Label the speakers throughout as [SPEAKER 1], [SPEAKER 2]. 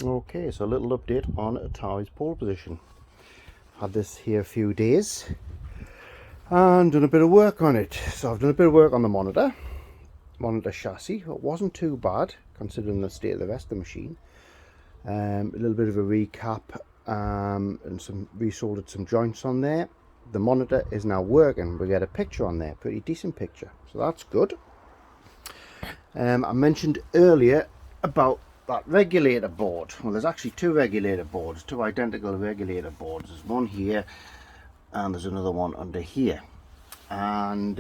[SPEAKER 1] Okay, so a little update on Atari's pole position. Had this here a few days and done a bit of work on it. So I've done a bit of work on the monitor chassis. It wasn't too bad considering the state of the rest of the machine. A little bit of a recap and some resoldered some joints on there. The monitor is now working. We get a picture on there, pretty decent picture, so that's good. I mentioned earlier about that regulator board. Well, there's actually two regulator boards, two identical regulator boards. There's one here and there's another one under here, and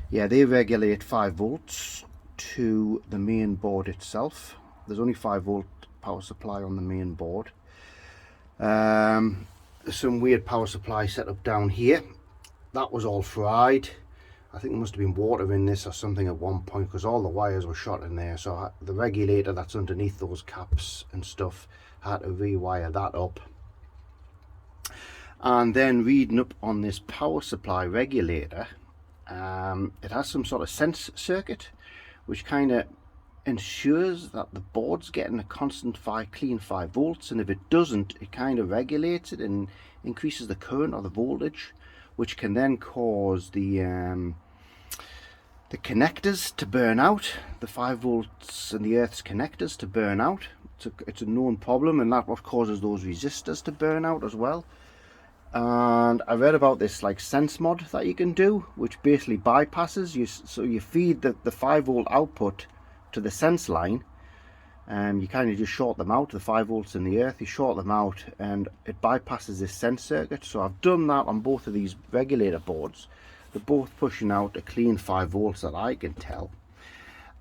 [SPEAKER 1] yeah, they regulate 5 volts to the main board itself. There's only 5-volt power supply on the main board. There's some weird power supply set up down here. That was all fried. I think there must have been water in this or something at one point, because all the wires were shot in there. So the regulator that's underneath those caps and stuff, had to rewire that up. And then reading up on this power supply regulator, it has some sort of sense circuit which kind of ensures that the board's getting a constant clean 5 volts, and if it doesn't, it kind of regulates it and increases the current or the voltage, which can then cause the connectors to burn out, the 5 volts and the earth's connectors to burn out. It's a known problem, and that's what causes those resistors to burn out as well. And I read about this like sense mod that you can do, which basically bypasses you. So you feed the 5-volt output to the sense line, and you kind of just short them out, the 5 volts in the earth, you short them out and it bypasses this sense circuit. So I've done that on both of these regulator boards. They're both pushing out a clean 5 volts that I can tell.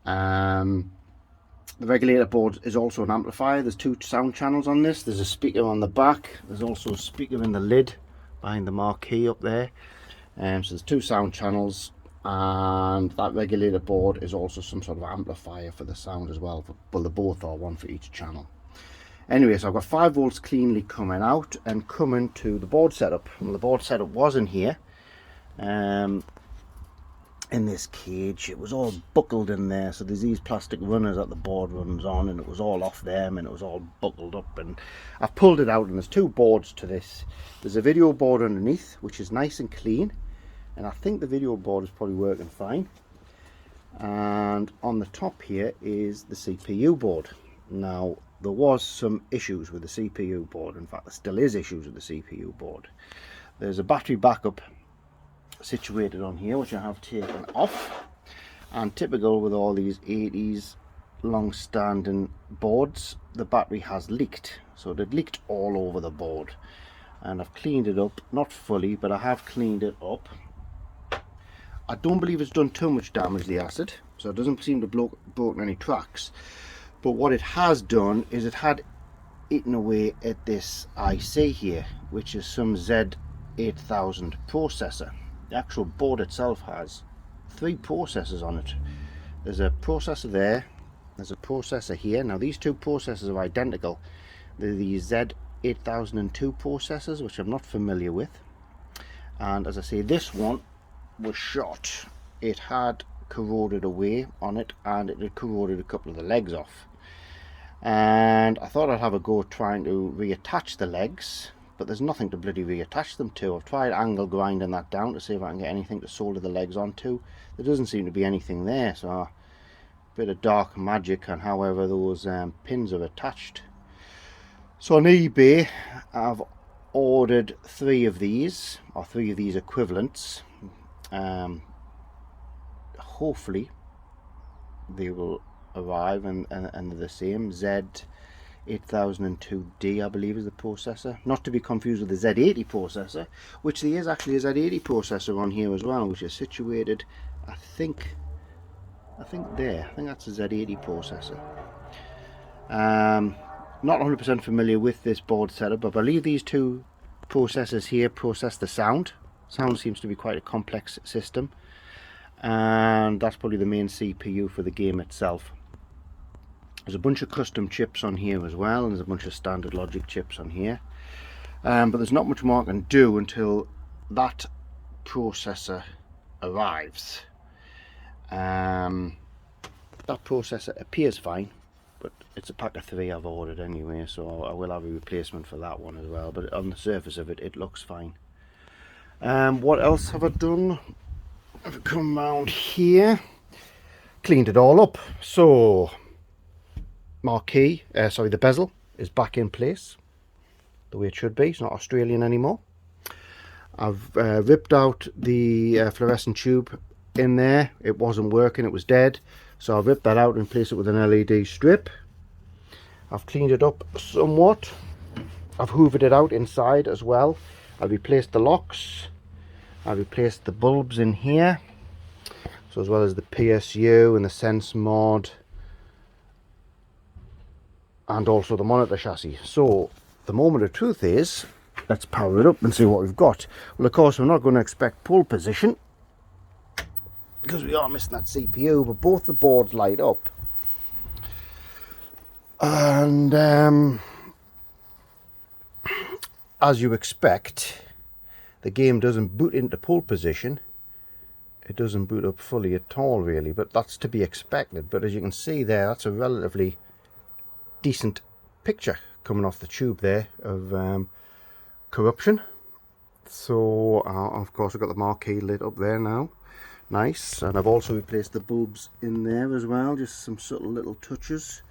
[SPEAKER 1] The regulator board is also an amplifier. There's 2 sound channels on this. There's a speaker on the back. There's also a speaker in the lid behind the marquee up there. So there's 2 sound channels, and that regulator board is also some sort of amplifier for the sound as well. Well, they both are, one for each channel. Anyway, so I've got 5 volts cleanly coming out and coming to the board setup. Well, the board setup was in here. In this cage, it was all buckled in there, so there's these plastic runners that the board runs on, and it was all off them and it was all buckled up, and I've pulled it out, and there's 2 boards to this. There's a video board underneath which is nice and clean, and I think the video board is probably working fine, and on the top here is the CPU board. Now, there was some issues with the CPU board. In fact, there still is issues with the CPU board. There's a battery backup situated on here, which I have taken off, and typical with all these 80s long-standing boards, the battery has leaked. So it leaked all over the board, and I've cleaned it up, not fully, but I have cleaned it up. I don't believe it's done too much damage, the acid, so it doesn't seem to have broken any tracks, but what it has done is it had eaten away at this IC here, which is some Z8000 processor. The actual board itself has 3 processors on it. There's a processor there, there's a processor here. Now these 2 processors are identical. They're the Z8002 processors, which I'm not familiar with. And as I say, this one was shot. It had corroded away on it, and it had corroded a couple of the legs off. And I thought I'd have a go trying to reattach the legs, but there's nothing to bloody reattach them to. I've tried angle grinding that down to see if I can get anything to solder the legs onto. There doesn't seem to be anything there, so a bit of dark magic on however those pins are attached. So on eBay, I've ordered 3 of these, or 3 of these equivalents. Hopefully they will arrive and they're the same. Z8002D, I believe, is the processor, not to be confused with the Z80 processor, which there is actually a Z80 processor on here as well, which is situated, I think there. I think that's a Z80 processor. Not 100% familiar with this board setup, but I believe these 2 processors here process the sound. Sound seems to be quite a complex system, and that's probably the main CPU for the game itself. There's a bunch of custom chips on here as well, and there's a bunch of standard logic chips on here, but there's not much more I can do until that processor arrives. That processor appears fine. but it's a pack of 3 I've ordered anyway, so I will have a replacement for that one as well. But on the surface of it, it looks fine. What else have I done? I've come round here, cleaned it all up. So marquee, sorry, the bezel is back in place the way it should be. It's not Australian anymore. I've ripped out the fluorescent tube in there. It wasn't working, it was dead, so I've ripped that out and replaced it with an LED strip. I've cleaned it up somewhat. I've hoovered it out inside as well. I've replaced the locks. I've replaced the bulbs in here, so as well as the PSU and the sense mod, and also the monitor chassis. So the moment of truth is, let's power it up and see what we've got. Well, of course, we're not going to expect pole position because we are missing that CPU, but both the boards light up. And as you expect, the game doesn't boot into pole position. It doesn't boot up fully at all, really, but that's to be expected. But as you can see there, that's a relatively decent picture coming off the tube there of corruption. So of course I've got the marquee lit up there now, nice. And I've also replaced the bulbs in there as well, just some subtle little touches.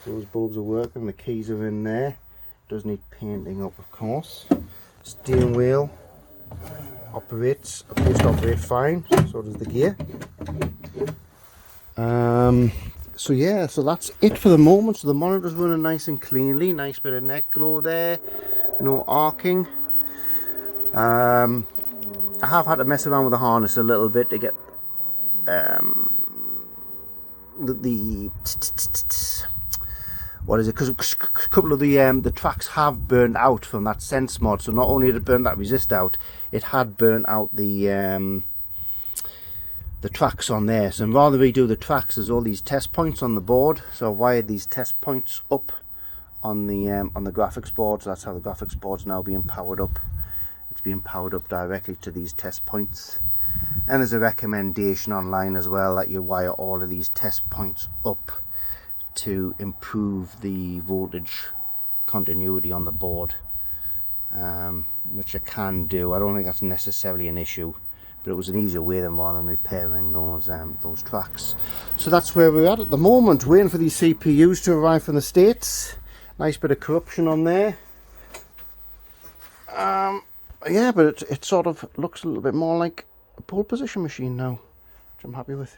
[SPEAKER 1] So those bulbs are working, the keys are in there. Does need painting up, of course. Steering wheel operates, appears to operate fine, so does the gear. So yeah, so that's it for the moment. So the monitor's running nice and cleanly, nice bit of neck glow there, no arcing. I have had to mess around with the harness a little bit to get the what is it? Because a couple of the tracks have burned out from that sense mod. So not only did it burn that resist out, it had burnt out the tracks on there. So rather than redo the tracks, there's all these test points on the board. So I wired these test points up on the graphics board. So that's how the graphics board's now being powered up. It's being powered up directly to these test points. And there's a recommendation online as well that you wire all of these test points up to improve the voltage continuity on the board, which I can do. I don't think that's necessarily an issue, but it was an easier way than rather than repairing those tracks. So that's where we're at the moment, waiting for these CPUs to arrive from the States. Nice bit of corruption on there. Yeah, but it sort of looks a little bit more like a pole position machine now, which I'm happy with.